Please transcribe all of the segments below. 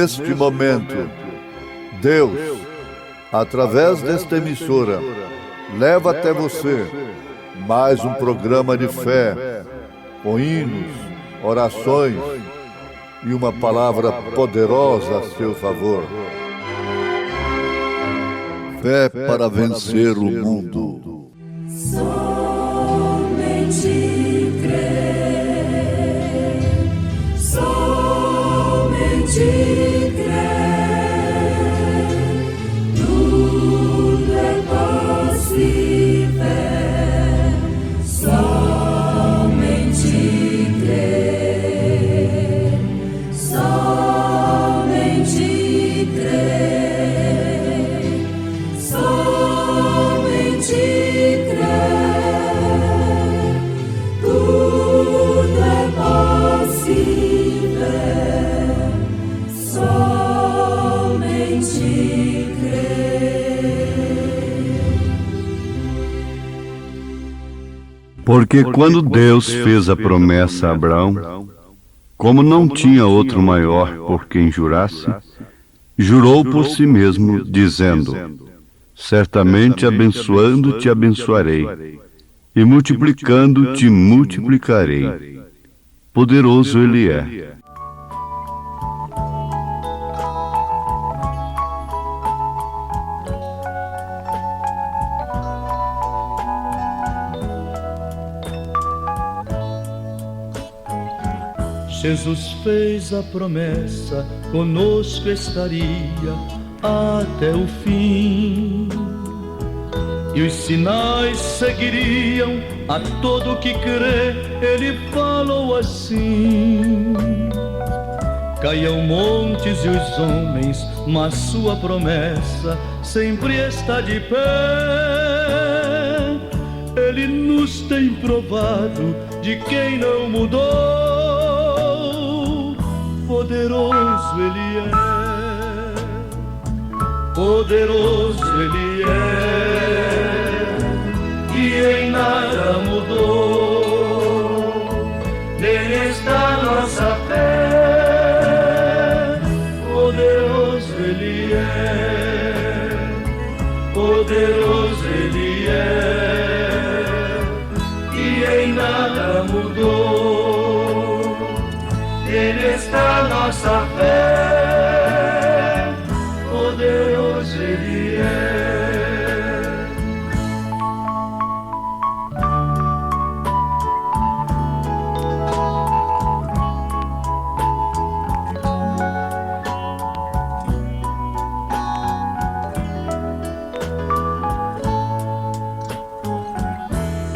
neste momento, Deus, através desta emissora, leva até você mais um programa de fé, com hinos, orações e uma palavra poderosa a seu favor. Fé para vencer o mundo. Somente crer, somente crer, tudo é possível, somente crer, somente crer, somente crer, tudo é possível, somente crer. Porque quando Deus fez a promessa a Abraão, como não tinha outro maior por quem jurasse, jurou por si mesmo, dizendo: certamente abençoando-te abençoarei, e multiplicando-te multiplicarei. Poderoso Ele é. Jesus fez a promessa, conosco estaria até o fim. E os sinais seguiriam a todo que crê, ele falou assim: caiam montes e os homens, mas sua promessa sempre está de pé. Ele nos tem provado de quem não mudou. Poderoso Ele é, poderoso Ele é, e em nada mudou. Nele está nossa fé. Poderoso Ele é, poderoso Ele é, e em nada mudou. Nele está nossa fé, poderoso Ele é.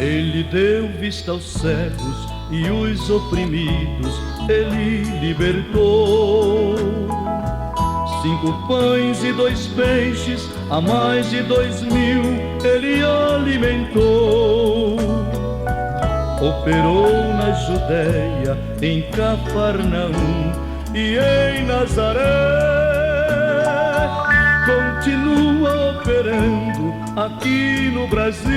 Ele deu vista aos cegos e os oprimidos Ele libertou. 5 pães e 2 peixes, a mais de 2.000 Ele alimentou. Operou na Judéia, em Cafarnaum e em Nazaré. Continua operando aqui no Brasil.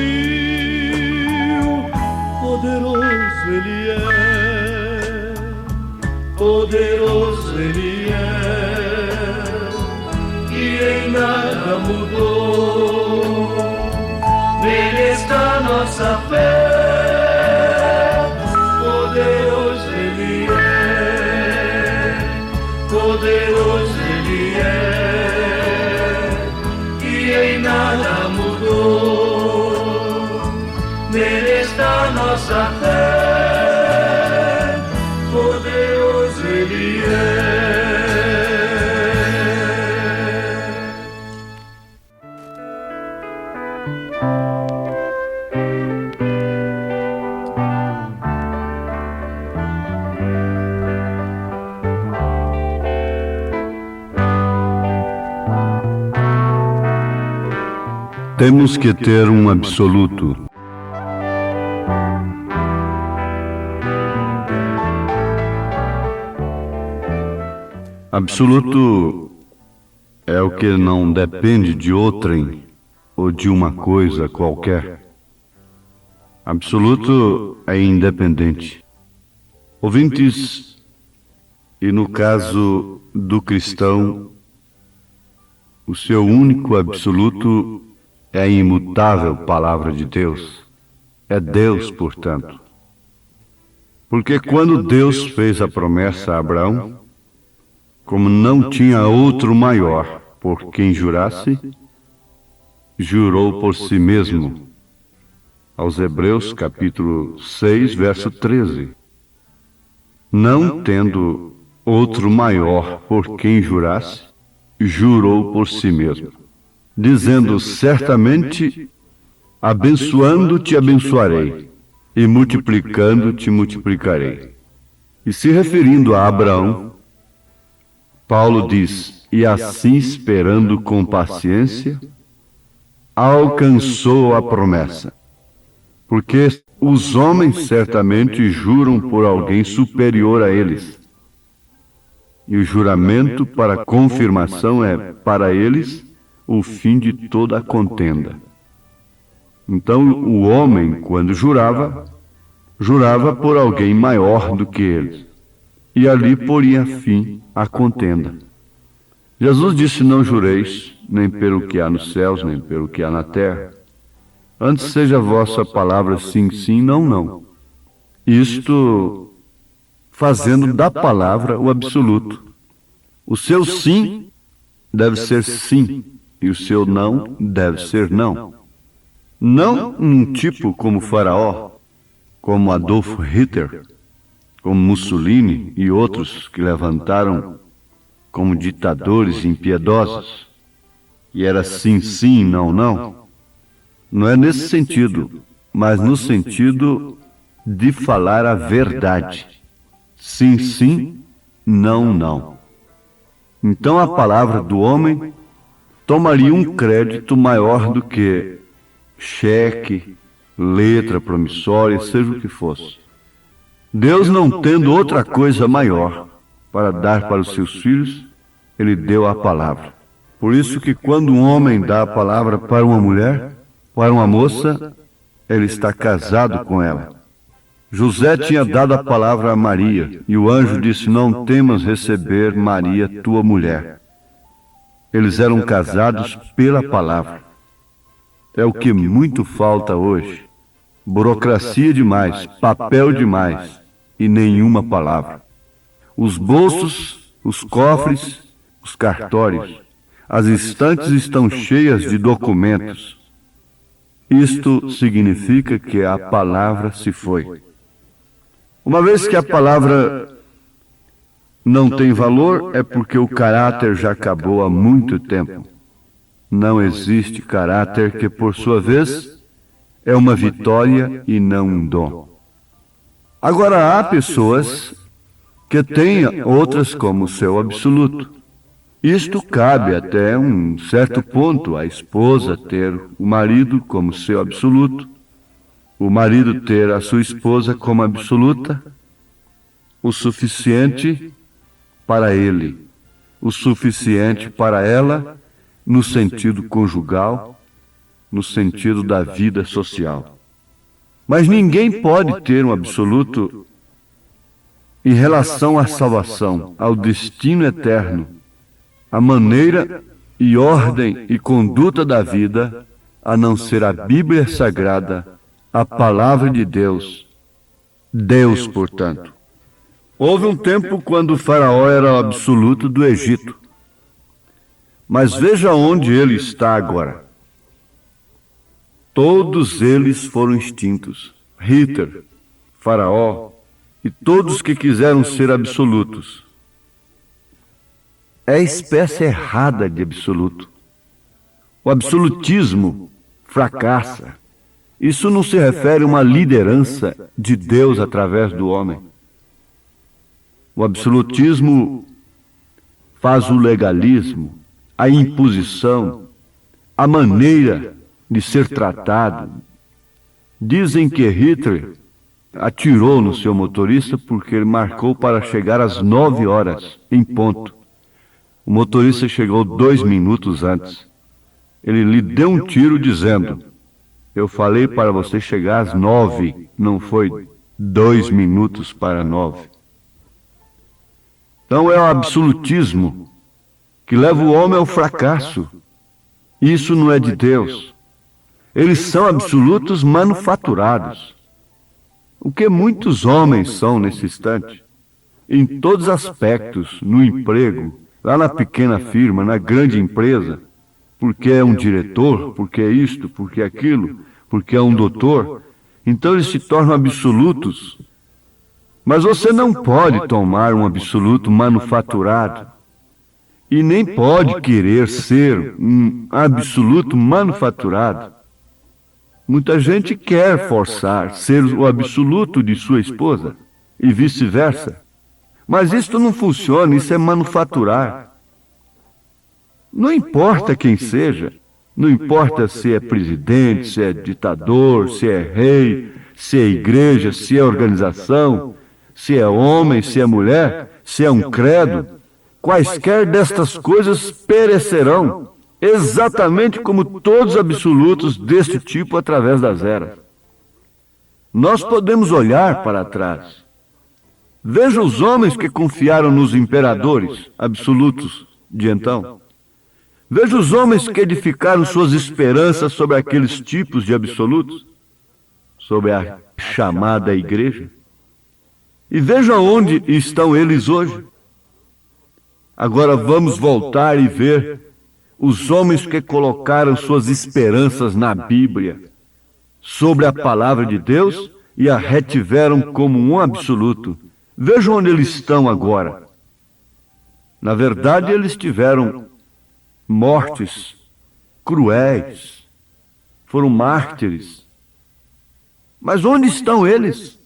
Poderoso Ele é, poderoso Ele é, e em nada mudou. Nele está nossa fé. Poderoso Ele é, poderoso Ele é, e em nada mudou. Nele está nossa fé, poderoso Ele é. Temos que ter um absoluto. Absoluto é o que não depende de outrem ou de uma coisa qualquer. Absoluto é independente. Ouvintes, E no caso do cristão, o seu único absoluto é a imutável palavra de Deus. É Deus, portanto. Porque quando Deus fez a promessa a Abraão, como não tinha outro maior por quem jurasse, jurou por si mesmo. Aos Hebreus, capítulo 6, verso 13. Não tendo outro maior por quem jurasse, jurou por si mesmo, dizendo: certamente, abençoando-te abençoarei, e multiplicando-te multiplicarei. E se referindo a Abraão, Paulo diz: e assim, esperando com paciência, alcançou a promessa. Porque os homens certamente juram por alguém superior a eles. E o juramento para confirmação é, para eles, o fim de toda a contenda. Então, o homem, quando jurava, jurava por alguém maior do que eles. E ali poria fim à contenda. Jesus disse: não jureis, nem pelo que há nos céus, nem pelo que há na terra. Antes seja a vossa palavra sim, sim, não, não. Isto fazendo da palavra o absoluto. O seu sim deve ser sim, e o seu não deve ser não. Não um tipo como Faraó, como Adolf Hitler, como Mussolini e outros que levantaram como ditadores impiedosos, e era sim, sim, não, não. Não é nesse sentido, mas no sentido de falar a verdade. Sim, sim, não, não. Então a palavra do homem tomaria um crédito maior do que cheque, letra promissória, seja o que fosse. Deus, não tendo outra coisa maior para dar para os seus filhos, Ele deu a palavra. Por isso que quando um homem dá a palavra para uma mulher, para uma moça, ele está casado com ela. José tinha dado a palavra a Maria, e o anjo disse: não temas receber Maria, tua mulher. Eles eram casados pela palavra. É o que muito falta hoje. Burocracia demais, papel demais e nenhuma palavra. Os bolsos, os cofres, os cartórios, as estantes estão cheias de documentos. Isto significa que a palavra se foi. Uma vez que a palavra não tem valor, é porque o caráter já acabou há muito tempo. Não existe caráter que, por sua vez, é uma vitória e não um dom. Agora, há pessoas que têm outras como seu absoluto. Isto cabe até um certo ponto a esposa ter o marido como seu absoluto, o marido ter a sua esposa como absoluta, o suficiente para ele, o suficiente para ela, no sentido conjugal, no sentido da vida social. Mas ninguém pode ter um absoluto em relação à salvação, ao destino eterno, a maneira e ordem e conduta da vida, a não ser a Bíblia Sagrada, a Palavra de Deus. Deus, portanto. Houve um tempo quando o Faraó era o absoluto do Egito. Mas veja onde ele está agora. Todos eles foram extintos. Hitler, Faraó e todos que quiseram ser absolutos. É a espécie errada de absoluto. O absolutismo fracassa. Isso não se refere a uma liderança de Deus através do homem. O absolutismo faz o legalismo, a imposição, a maneira de ser tratado. Dizem que Hitler atirou no seu motorista porque ele marcou para chegar às 9 horas, em ponto. O motorista chegou 2 minutos antes. Ele lhe deu um tiro dizendo: eu falei para você chegar às 9, não foi 2 minutos para 9. Então é o absolutismo que leva o homem ao fracasso. Isso não é de Deus. Eles são absolutos manufaturados. O que muitos homens são nesse instante. Em todos os aspectos, no emprego, lá na pequena firma, na grande empresa, porque é um diretor, porque é isto, porque é aquilo, porque é um doutor, então eles se tornam absolutos. Mas você não pode tomar um absoluto manufaturado e nem pode querer ser um absoluto manufaturado. Muita gente quer forçar ser o absoluto de sua esposa e vice-versa. Mas isto não funciona, isso é manufaturar. Não importa quem seja, não importa se é presidente, se é ditador, se é rei, se é igreja, se é organização, se é homem, se é mulher, se é um credo, quaisquer destas coisas perecerão, exatamente como todos os absolutos deste tipo através das eras. Nós podemos olhar para trás. Veja os homens que confiaram nos imperadores absolutos de então. Veja os homens que edificaram suas esperanças sobre aqueles tipos de absolutos, sobre a chamada igreja. E veja onde estão eles hoje. Agora vamos voltar e ver os homens que colocaram suas esperanças na Bíblia, sobre a palavra de Deus e a retiveram como um absoluto. Vejam onde eles estão agora. Na verdade, eles tiveram mortes cruéis, foram mártires. Mas onde estão eles?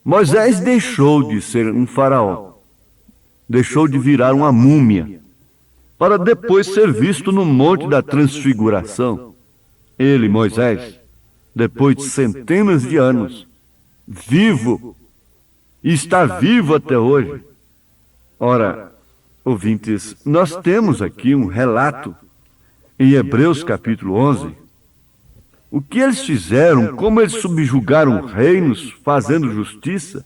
Moisés deixou de ser um faraó, deixou de virar uma múmia, para depois ser visto no Monte da Transfiguração. Ele, Moisés, depois de centenas de anos, vivo, e está vivo até hoje. Ora, ouvintes, nós temos aqui um relato em Hebreus capítulo 11, o que eles fizeram, como eles subjugaram reinos, fazendo justiça,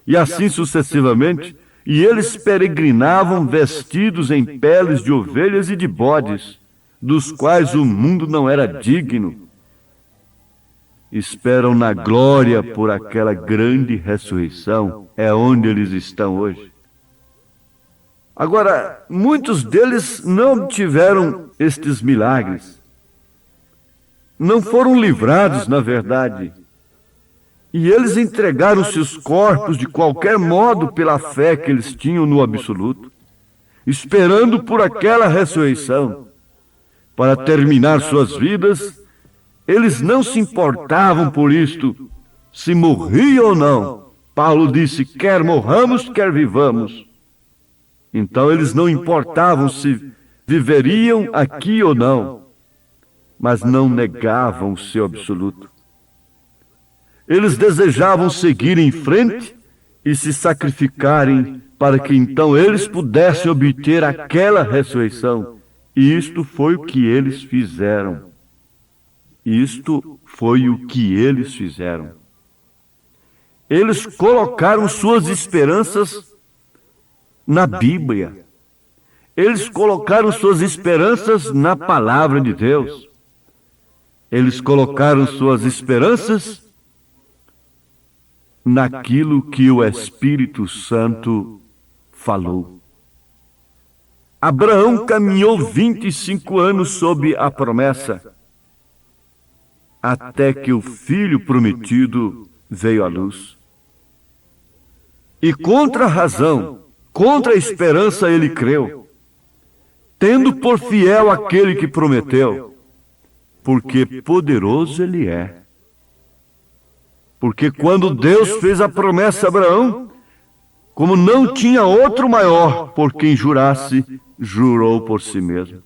e assim sucessivamente, e eles peregrinavam vestidos em peles de ovelhas e de bodes, dos quais o mundo não era digno. Esperam na glória por aquela grande ressurreição, é onde eles estão hoje. Agora, muitos deles não obtiveram estes milagres, não foram livrados, na verdade, e eles entregaram seus corpos de qualquer modo pela fé que eles tinham no absoluto, esperando por aquela ressurreição. Para terminar suas vidas, eles não se importavam por isto, se morria ou não. Paulo disse, quer morramos, quer vivamos. Então eles não importavam se viveriam aqui ou não, mas não negavam o seu absoluto. Eles desejavam seguir em frente e se sacrificarem para que então eles pudessem obter aquela ressurreição. E isto foi o que eles fizeram. Isto foi o que eles fizeram. Eles colocaram suas esperanças na Bíblia. Eles colocaram suas esperanças na palavra de Deus. Eles colocaram suas esperanças naquilo que o Espírito Santo falou. Abraão caminhou 25 anos sob a promessa, até que o filho prometido veio à luz. E contra a razão, contra a esperança ele creu, tendo por fiel aquele que prometeu, porque poderoso ele é. Porque quando Deus fez a promessa a Abraão, como não tinha outro maior por quem jurasse, jurou por si mesmo.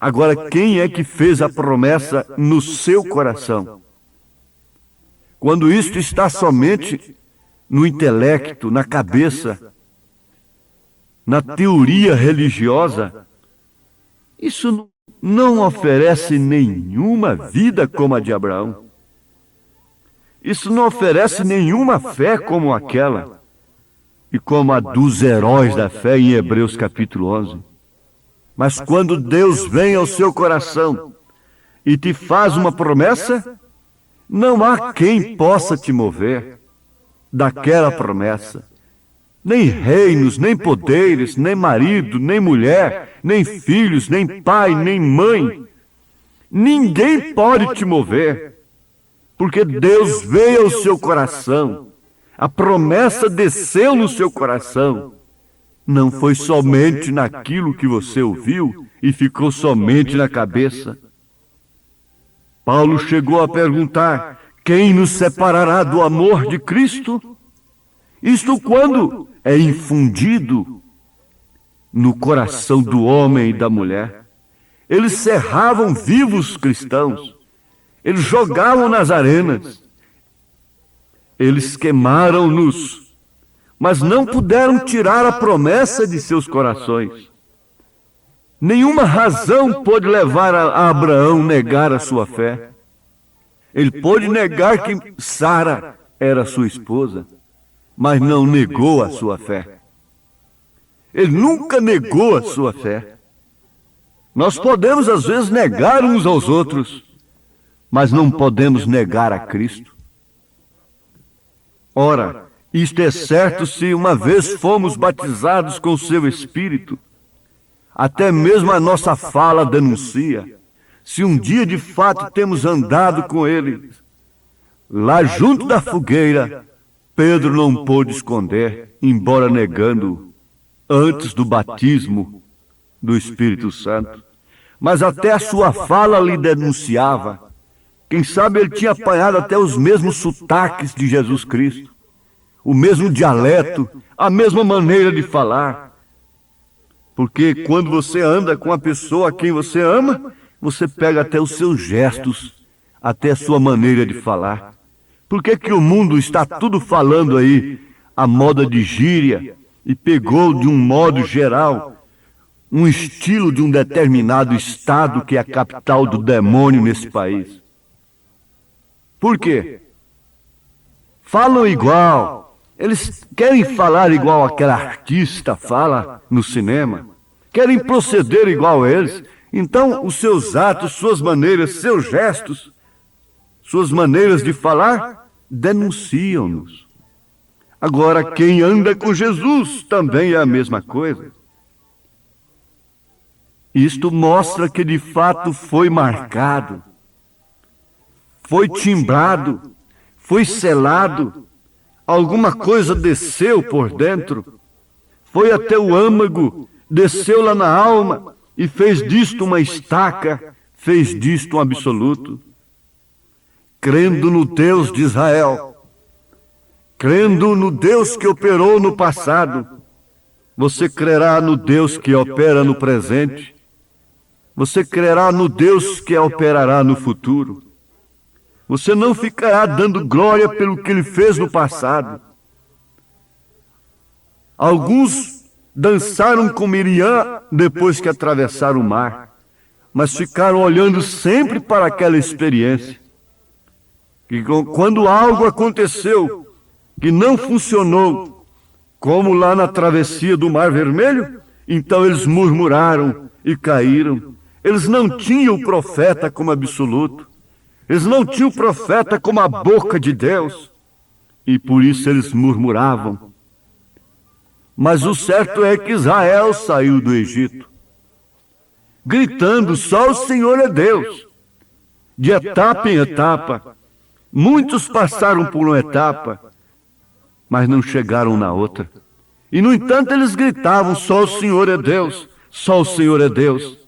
Agora, quem é que fez a promessa no seu coração? Quando isto está somente no intelecto, na cabeça, na teoria religiosa, isso não oferece nenhuma vida como a de Abraão. Isso não oferece nenhuma fé como aquela. e como a dos heróis da fé em Hebreus capítulo 11. Mas quando Deus vem ao seu coração e te faz uma promessa, não há quem possa te mover daquela promessa. Nem reinos, nem poderes, nem marido, nem mulher, nem filhos, nem pai, nem mãe. Ninguém pode te mover, porque Deus veio ao seu coração. A promessa desceu no seu coração. Não foi somente naquilo que você ouviu e ficou somente na cabeça. Paulo chegou a perguntar: quem nos separará do amor de Cristo? Isto quando é infundido no coração do homem e da mulher. Eles cerravam vivos cristãos, eles jogavam nas arenas, eles queimaram-nos, mas não puderam tirar a promessa de seus corações. Nenhuma razão pôde levar a Abraão a negar a sua fé. Ele pôde negar que Sara era sua esposa, mas não negou a sua fé. Ele nunca negou a sua fé. Nós podemos, às vezes, negar uns aos outros, mas não podemos negar a Cristo. Ora, isto é certo se uma vez fomos batizados com o seu Espírito. Até mesmo a nossa fala denuncia. Se um dia de fato temos andado com Ele, lá junto da fogueira, Pedro não pôde esconder, embora negando antes do batismo do Espírito Santo. Mas até a sua fala lhe denunciava. Quem sabe ele tinha apanhado até os mesmos sotaques de Jesus Cristo, o mesmo dialeto, a mesma maneira de falar. Porque quando você anda com a pessoa a quem você ama, você pega até os seus gestos, até a sua maneira de falar. Por que que o mundo está tudo falando aí a moda de gíria e pegou de um modo geral um estilo de um determinado estado que é a capital do demônio nesse país? Por quê? Falam igual. Eles querem falar igual aquele artista fala no cinema. Querem proceder igual a eles. Então, os seus atos, suas maneiras, seus gestos, suas maneiras de falar, denunciam-nos. Agora, quem anda com Jesus também é a mesma coisa. Isto mostra que de fato foi marcado, foi timbrado, foi selado, alguma coisa desceu por dentro, foi até o âmago, desceu lá na alma e fez disto uma estaca, fez disto um absoluto. Crendo no Deus de Israel, crendo no Deus que operou no passado, você crerá no Deus que opera no presente, você crerá no Deus que operará no futuro. Você não ficará dando glória pelo que ele fez no passado. Alguns dançaram com Miriam depois que atravessaram o mar, mas ficaram olhando sempre para aquela experiência. Que quando algo aconteceu que não funcionou, como lá na travessia do Mar Vermelho, então eles murmuraram e caíram. Eles não tinham o profeta como absoluto. Eles não tinham o profeta como a boca de Deus. E por isso eles murmuravam. Mas o certo é que Israel saiu do Egito, gritando: só o Senhor é Deus. De etapa em etapa. Muitos passaram por uma etapa, mas não chegaram na outra. E no entanto eles gritavam: só o Senhor é Deus, só o Senhor é Deus.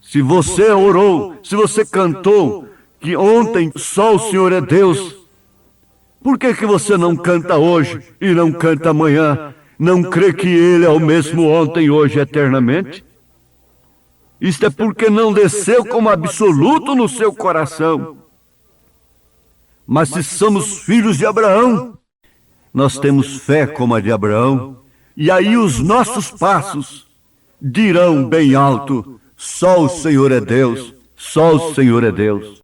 Se você orou, se você cantou que ontem só o Senhor é Deus, por que que você não canta hoje e não canta amanhã? Não crê que Ele é o mesmo ontem, hoje e eternamente? Isto é porque não desceu como absoluto no seu coração. Mas se somos filhos de Abraão, nós temos fé como a de Abraão, e aí os nossos passos dirão bem alto: só o Senhor é Deus, só o Senhor é Deus.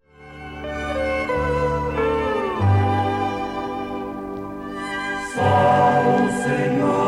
Só o Senhor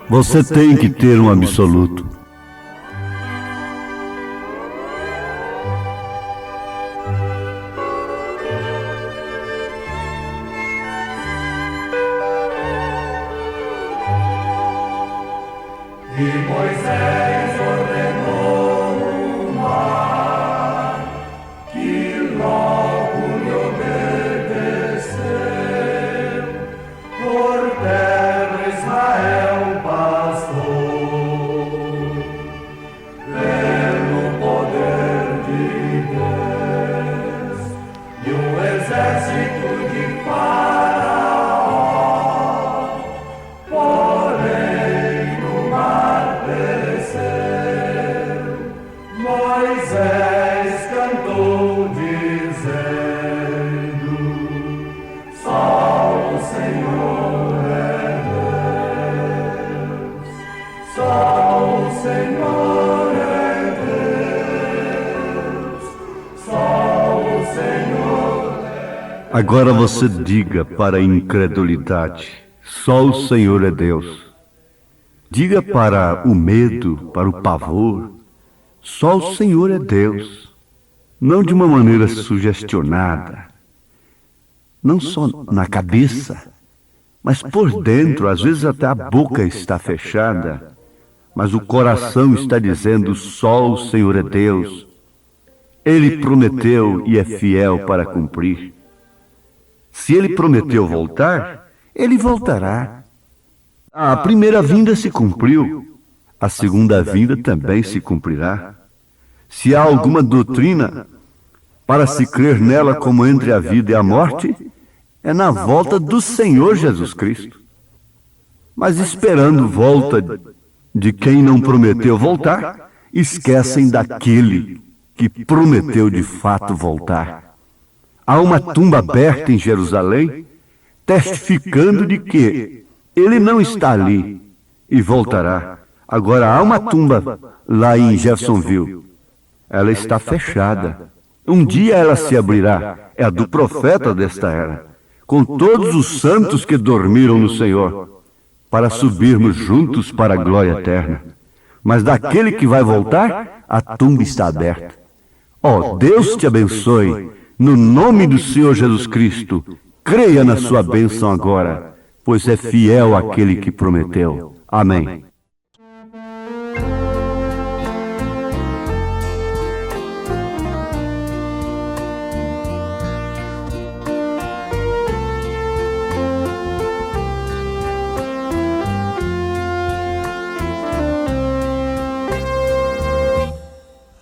Você tem que ter um absoluto. E Moisés ordenou o mar, que logo lhe obedeceu. Por terra Israel passou, pelo poder de Deus, e o exército de Faraó, porém no mar pereceu. Moisés cantou dizendo: só o Senhor é Deus, só o Senhor é Deus, só o Senhor é Deus. Agora você diga para a incredulidade: só o Senhor é Deus. Diga para o medo, para o pavor: só o Senhor é Deus. Não de uma maneira sugestionada, não só na cabeça, mas por dentro. Às vezes até a boca está fechada, mas o coração está dizendo: só o Senhor é Deus. Ele prometeu e é fiel para cumprir. Se Ele prometeu voltar, Ele voltará. A primeira vinda se cumpriu, a segunda vinda também se cumprirá. Se há alguma doutrina para se crer nela como entre a vida e a morte, é na volta do Senhor Jesus Cristo. Mas esperando volta de quem não prometeu voltar, esquecem daquele que prometeu de fato voltar. Há uma tumba aberta em Jerusalém, testificando de que Ele não está ali e voltará. Agora há uma tumba lá em Jeffersonville. Ela está fechada. Um dia ela se abrirá. É a do profeta desta era, com todos os santos que dormiram no Senhor, para subirmos juntos para a glória eterna. Mas daquele que vai voltar, a tumba está aberta. Ó, Deus te abençoe. No nome do Senhor Jesus Cristo, creia na sua bênção agora, pois é fiel aquele que prometeu. Amém.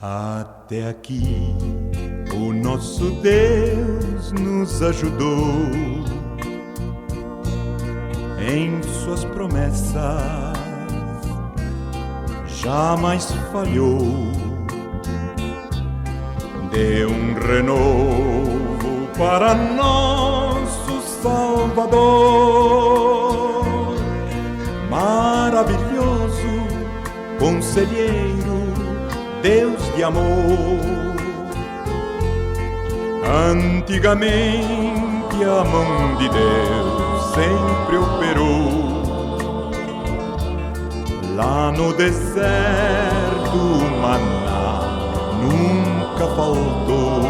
Até aqui o nosso Deus nos ajudou em suas promessas, jamais falhou. Deu um renovo para nosso Salvador, maravilhoso, conselheiro, Deus de amor. Antigamente a mão de Deus sempre operou. Lá no deserto o maná nunca faltou.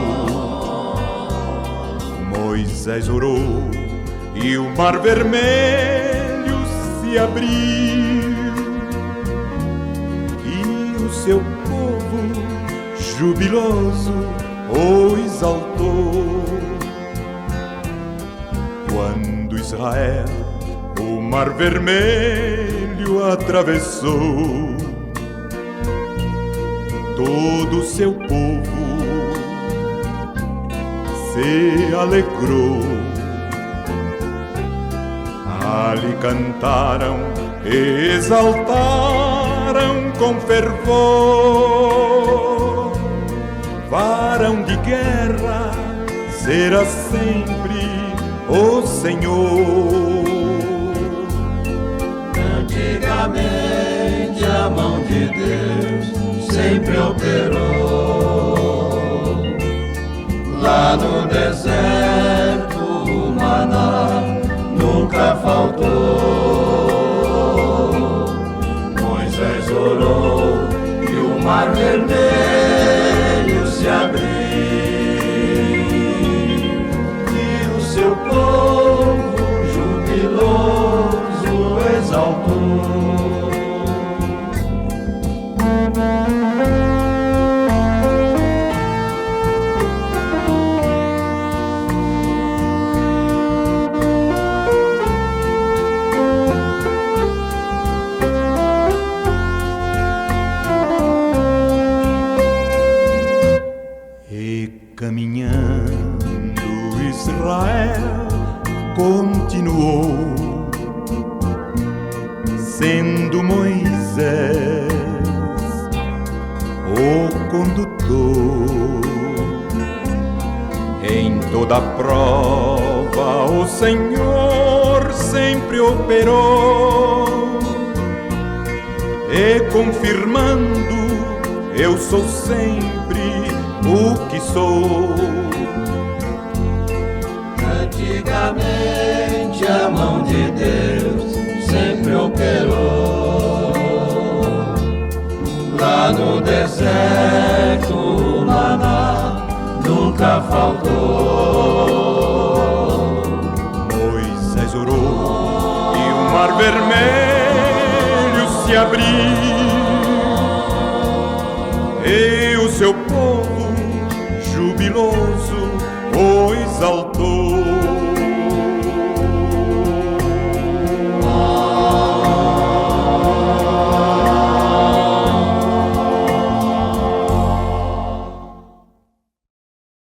Moisés orou e o mar vermelho se abriu, e o seu povo jubiloso o exaltou. Quando Israel o mar vermelho atravessou, todo o seu povo se alegrou. Ali cantaram e exaltaram com fervor. Varão de guerra será sempre o Senhor. Antigamente a mão de Deus sempre operou. Lá no deserto o maná nunca faltou. Moisés orou e o mar vermelho se abriu, e o seu povo jubiloso exaltou. Caminhando Israel continuou, sendo Moisés o condutor. Em toda prova o Senhor sempre operou, e confirmando eu sou sempre o que sou. Antigamente a mão de Deus sempre operou. Lá no deserto o maná nunca faltou. Moisés orou e o mar vermelho se abriu, e o seu povo jubiloso o exaltou.